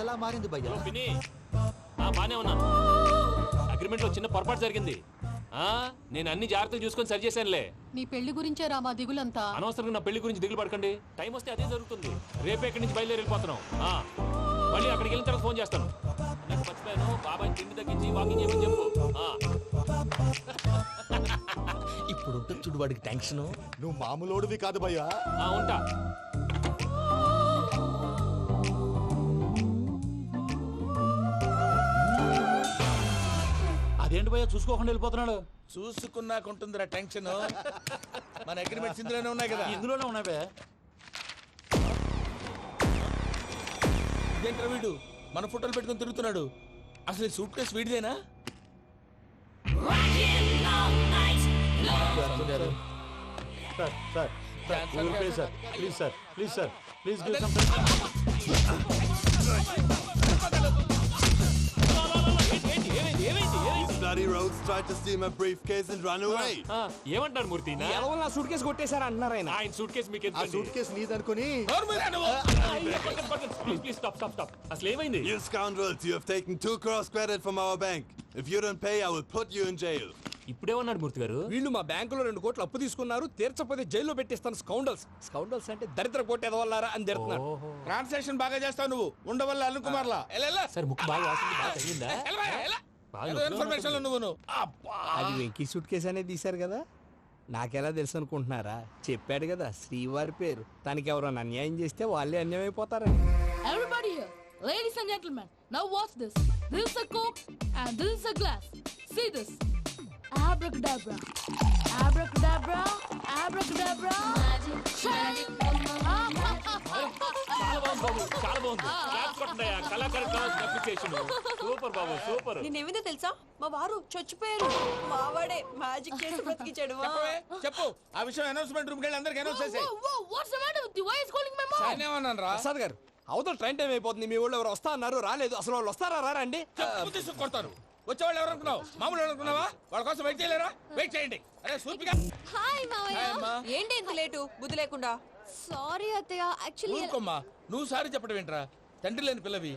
ఎలా మారింది భయ్యా? పిన్ని బానే ఉన్నాను. అగ్రిమెంట్ లో చిన్న పొరపాటు జరిగింది. నేను అన్ని జాగ్రత్తలు చూసుకొని సరి చేశానులే. నీ పెళ్లి గురించే రా మా దిగులంతా. అనవసరంగా నా పెళ్లి గురించి దిగులు పడకండి. టైం వస్తే అదే జరుగుతుంది. రేపే ఇక్కడి నుంచి బయలుదేరి వెళ్ళిపోతున్నాం. మళ్ళీ అక్కడికి వెళ్ళిన తర్వాత ఫోన్ చేస్తాను. నాకు మర్చిపోయాను, బాబాయ్ తిండి తగ్గించి వాకింగ్ చేయమని చెప్పు. ఇప్పుడు ఉంటుంది చూడు వాడికి టెన్షన్. నువ్వు మామూలోడివి కాదు భయ్యా. ఉంటా. అదేంటి భయ్యా చూసుకోకుండా వెళ్ళిపోతున్నాడు? చూసుకున్నాకుంటుందిరా టెన్షన్. మన అగ్రిమెంట్స్ ఇందులోనే ఉన్నాయి కదా. ఇందులోనే ఉన్నావే. ఇదేంట్రా వీడు మన ఫోటోలు పెట్టుకొని తిరుగుతున్నాడు? అసలు ఈ సూట్ కేసు వీడిదేనా? Bloody rogues tried to steal my briefcase and run away. ఏమంటారు మూర్తి? నా సూట్ కేసు కొట్టేశారు అంటున్నారు ఆయన. ఆయన సూట్ కేసు మీకు ఆ సూట్ కేసు నీదనుకుని ప్లీజ్ స్టాప్. అసలు ఏమైంది? You scoundrels, you have taken 2 crores credit from our bank. If you don't pay, I will put you in jail. ఇప్పుడేమన్నాడు మూర్తి గారు? వీళ్ళు మా బ్యాంకులో 2 కోట్లు అప్పు తీసుకున్నారు, తీర్చకపోతే జైల్లో పెట్టిస్తాను. స్కౌండల్స్ అంటే దరిద్ర కొట్టేదవల్లారా అని తిడుతున్నారు. ట్రాన్సాక్షన్ బాగా చేస్తావు నువ్వు. ఉండవల్ల అల్లు కుమార్లా సార్ ముక్కు బాగా వాసింది, బాగా తగ్గిందా? ఇన్ఫర్మేషన్ నువ్వు. అది వెంకీ సూట్ కేసు అనేది తీశారు కదా. నాకెలా తెలుసు అనుకుంటున్నారా? చెప్పాడు కదా శ్రీవారి పేరు. తనకి ఎవరైనా అన్యాయం చేస్తే వాళ్ళే అన్యాయం అయిపోతారని. Everybody here, ladies and gentlemen, now watch this. This is a coke and this is a glass. See this. Abracadabra. Abracadabra. Abracadabra. Magic. చాలా బాగుంది. కళాకారు అప్లికేషన్ సూపర్ బాబు, సూపర్. నేనేమిందో తెలుసా? మా వారు చచ్చిపోయారు. మావాడే మ్యాజిక్ చేసి బ్రతికించాడు. చెప్పు ఆ విషయం. అనౌన్స్మెంట్ రూమ్ కి వెళ్ళి అందరికి అనౌన్స్ చేసేయ్. What's the matter with you? Why is calling my mom? నేనేమన్నాను రా? ప్రసాద్ గారు, అవతల ట్రైన్ టైం అయిపోతుంది. మీ వాళ్ళు ఎవరు వస్తా అన్నారు, రాలేదు. అసలు వాళ్ళు వస్తారా రారా అండి? తీసుకు కొడతారు. వచ్చేవాళ్ళు ఎవరు అనుకున్నావు? మామూలు అనుకున్నావా? వాళ్ళ కోసం వెయిట్ చేయలేరా? వెయిట్ చేయండి. అరే సూపిగా. హాయ్ మావయ్య. ఏంటి ఇంత లేటు? బుద్ధి లేకుండా. సారీ అత్తయ్య. యాక్చువల్లీ ఊరుకోమ్మా. నువ్వు సారీ చెప్పడం ఏంట్రా? తండ్రి లేని పిల్లవి.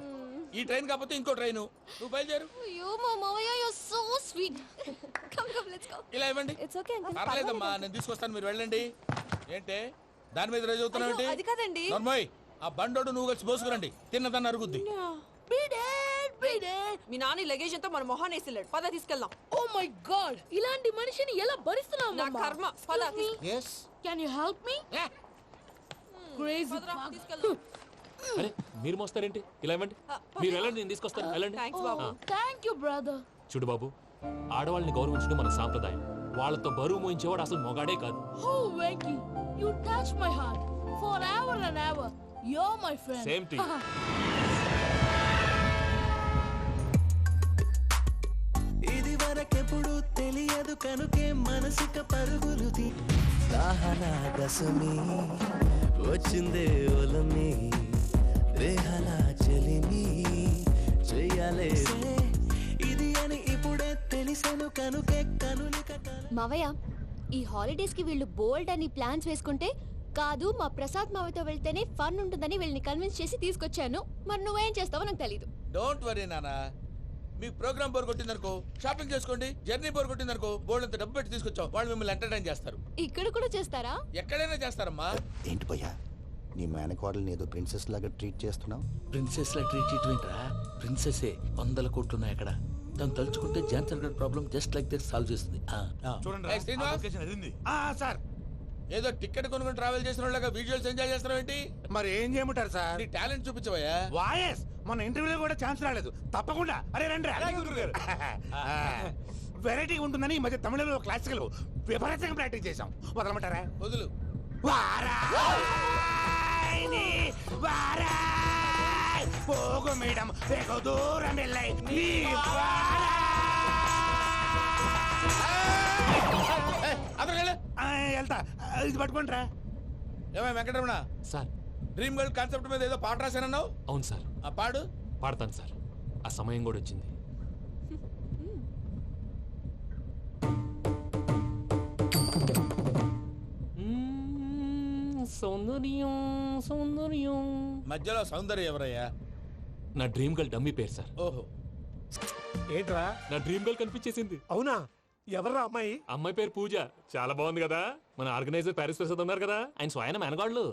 ఈ ట్రైన్ కాకపోతే ఇంకో ట్రైన్. నువ్వు బయలుదేరు. అయ్యో మా మావయ్య, you are so sweet. Come let's go. ఇలా ఇవ్వండి. It's okay uncle. పర్లేదమ్మా, నేను తీసుకొస్తాను, మీరు వెళ్ళండి. ఏంటే దాని మీద రోజు అవుతున్నావు ఏంటి? అది కాదండి. నర్మోయ్, ఆ బండోడు నువ్వు కలిసి పోసుకురండి. తిన్నదాన్ని అరుగుద్ది. మీ నాని లగేజ్ అంతా మన మొహాన్ వేసిల్లాడు. పద తీసుకెళ్దాం. Oh my God! ఇలాంటి మనిషిని ఎలా భరిస్తున్నావు? నా కర్మ. పద. Can you help me? Crazy. తీసుకెళ్దాం. అరే మీరు మోస్తారేంటి? ఇలా ఇవ్వండి. మీరు వెళ్ళండి, నేను తీసుకొస్తాను. వెళ్ళండి. Thanks Babu. Thank you, brother. చూడు బాబు, ఆడవాళ్ళని గౌరవించడం మన సాంప్రదాయం. వాళ్ళతో బరువు మోయించేవాడు అసలు మొగాడే కాదు. Oh, Venky, you touch my heart forever and ever. You're my friend. Same to you. ఇది వరకెప్పుడు తెలియదు కనుకే మనసుక పరుగులు దశమి వచ్చిందే ఒలమి రేహల చెలిమి చెయ్యాలే ఇది అని ఇప్పుడే తెలిసెను కనుకే కనులిక. మావయ్య, ఈ హాలిడేస్ కి వీళ్ళు బోల్డ్ అని ప్లాన్స్ వేసుకుంటే కాదు మా ప్రసాద్ మావయ్యతో వెళ్తేనే ఫన్ ఉంటుందని వీళ్ళని కన్విన్స్ చేసి తీసుకొచ్చాను. మరి నువ్వేం చేస్తావో నాకు తెలీదు. డోంట్ వరీ నానా. మీకు ప్రోగ్రామ్ బోర్ కొట్టిందనుకో షాపింగ్ చేసుకోండి. జర్నీ బోర్ కొట్టిందనుకో బోర్డు అంత డబ్బు పెట్టి తీసుకొచ్చాం. వాళ్ళు మిమ్మల్ని ఎంటర్టైన్ చేస్తారు. ఇక్కడ కూడా చేస్తారా? ఎక్కడైనా చేస్తారమ్మా. ఏంటి భయ్యా, నీ మేనకోడల్ని ఏదో ప్రిన్సెస్ లాగా ట్రీట్ చేస్తున్నావు? ప్రిన్సెస్ లా ట్రీట్ చేయటమేంట్రా? ప్రిన్సెసే 100 కోట్లు ఉన్నాయి అక్కడ. తను తలుచుకుంటే జాన్సన్ గడ్ problem just like that solve చేస్తుంది. ఏయ్ శ్రీనివాస్, సార్, ఏదో టికెట్ కొనుక్కొని ట్రావెల్ చేసిన వాళ్ళగా విజువల్స్ ఎంజాయ్ చేస్తున్నావు ఏంటి? మరి ఏం చేయమంటారు సార్? నీ టాలెంట్ చూపించవయ్యా. వాయస్ మన ఇంటర్వ్యూలో కూడా ఛాన్స్ రాలేదు. తప్పకుండా అరే రండి. వెరైటీ ఉంటుందని ఈ మధ్య తమిళలో క్లాసికల్ విపరీతంగా ప్రాక్టీస్ చేసాం. వదలమంటారా? వదులు. పోగు మేడం వెగు దూరం వెళ్ళై వెళ్తా. ఇది పట్టుకుంటారా? ఏమై Venkataramana, sir dream girl concept మీద ఏదో పాట రాశానన్నావు. అవును సార్. ఆ పాడు. పాడతాను సార్. ఆ సమయం కూడా వచ్చింది. సౌందర్యం సౌందర్యం. మధ్యలో సౌందర్యం ఎవరయ్యా? నా డ్రీమ్ గర్ల్ డమ్మీ పేరు సార్. ఓహో, ఏంట్రా? నా డ్రీమ్ గర్ల్ కనిపించేసింది. అవునా? ఎవర్రా అమ్మాయి? అమ్మాయి పేరు పూజ. చాలా బాగుంది కదా. మన ఆర్గనైజర్ ప్యారిస్ ప్రసాద్ ఉన్నారు కదా, ఆయన స్వయం మెనగాళ్ళు.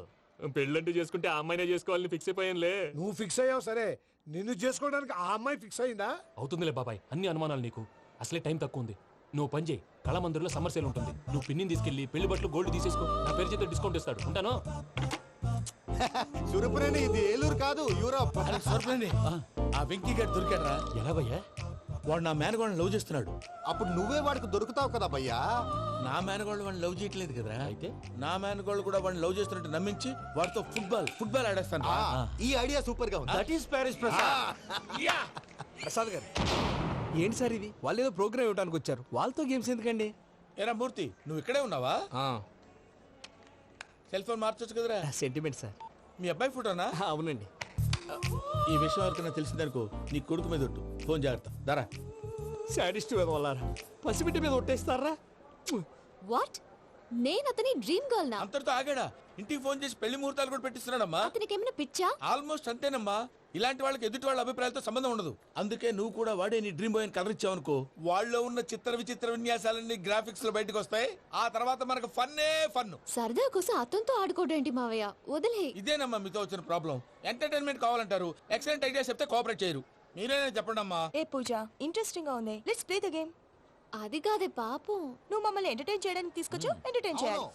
పెళ్ళంటూ చేసుకుంటే ఆ అమ్మాయినే చేసుకోవాలని ఫిక్స్ అయిపోయానులే. నువ్వు ఫిక్స్ అయ్యావు సరే, నిన్ను చేసుకోవడానికి ఆ అమ్మాయి ఫిక్స్ అయిందా? అవుతుందిలే బాబాయ్, అన్ని అనుమానాలు నీకు. అసలే టైం తక్కువ ఉంది. నువ్వు పని చేయి, కళామందిర్లో సమ్మర్ సేల్ ఉంటుంది. నువ్వు పిన్నిని తీసుకెళ్లి పెళ్లి బట్టలు గోల్డ్ తీసేసుకో. నా పేరు చేత డిస్కౌంట్ ఇస్తాడు. ఉంటాను. సురపురేని ఇది ఏలూరు కాదు, యూరోప్. అరే సర్ప్రైజ్, ఆ వెంకీ గారు దొరికాడరా. ఎలా భయ్యా? వాడు నా మేనగోళ్ళని లవ్ చేస్తున్నాడు. అప్పుడు నువ్వే వాడికి దొరుకుతావు కదా భయ్యా. నా మేనగోళ్ళు వాడిని లవ్ చేయట్లేదు కదరా. అయితే నా మేనగోళ్ళు కూడా వాడిని లవ్ చేస్తున్నట్టు నమ్మించి వాడితో ఫుట్బాల్ ఆడేస్తాను. ఈ ఐడియా సూపర్ గా ఉంది. That is Paris Prasad. Prasad గారు ఏంటి సార్ ఇది? వాళ్ళు ఏదో ప్రోగ్రామ్ ఇవ్వడానికి వచ్చారు, వాళ్ళతో గేమ్స్ ఎందుకండి? ఏరా మూర్తి, నువ్వు ఇక్కడే ఉన్నావా? సెల్ ఫోన్ మార్చొచ్చు కదరా. Sentiment sir. మీ అబ్బాయి ఫోటోనా? అవునండి. ఈ విషయం ఎవరికైనా తెలిసిందనుకో నీ కొడుకు మీద ఒట్టు. ఫోన్ జాగ్రత్త. దారా. సాడిస్ట్ వాళ్ళారా, పసిబిడ్డ మీద ఒట్టేస్తారా? వాట్? నేను అతని డ్రీమ్ గర్ల్ నా? అంతటితో ఆగాడా? ఇంటికి ఫోన్ చేసి పెళ్లి ముహూర్తాలు కూడా పెట్టిస్తున్నాడమ్మా. అతనికి ఏమైనా పిచ్చా? ఆల్మోస్ట్ అంతేనమ్మా. ఇలాంటి వాళ్ళకి ఎదుటి వాళ్ళ అభిప్రాయాలతో సంబంధం ఉండదు. అందుకే నువ్వు కూడా వాడే నీ డ్రీమ్ బాయ్ అని కలర్ ఇచ్చావనుకో, వాళ్ళలో ఉన్న చిత్ర విచిత్ర విన్యాసాలన్నీ గ్రాఫిక్స్ లో బయటకు వస్తాయి. ఆ తర్వాత మనకు ఫన్నే ఫన్. సరదా కోసం అతనితో ఆడుకోవడం మావయ్య, వదిలే. ఇదేనమ్మా మీతో వచ్చిన ప్రాబ్లం. ఎంటర్టైన్మెంట్ కావాలంటారు, ఎక్సలెంట్ ఐడియా చెప్తే కోఆపరేట్ చేయరు. మీరేనే చెప్పండి అమ్మా. ఏ పూజ, ఇంట్రెస్టింగ్ గా ఉంది. Let's play the game. అది కాదే పాపం. నువ్వు మమ్మల్ని ఎంటర్టైన్ చేయడానికి తీసుకొచ్చు, ఎంటర్టైన్ చేయాలి.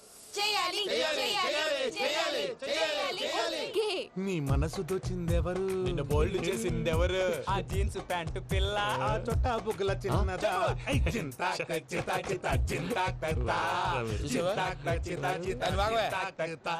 ఓకే. నీ మనసు దోచిందెవరు? నిన్ను బోల్డ్ చేసిందెవరు? ఆ జీన్స్ ప్యాంటు పిల్ల, ఆ చుట్టా బుగ్గల చిన్నదా. ఐ చింతాక్ చితా చితా చింతాక్ తత్తా. చూసావా? చింతాక్ చితా చితా అది బాగోయ్. చింతాక్ తత్తా.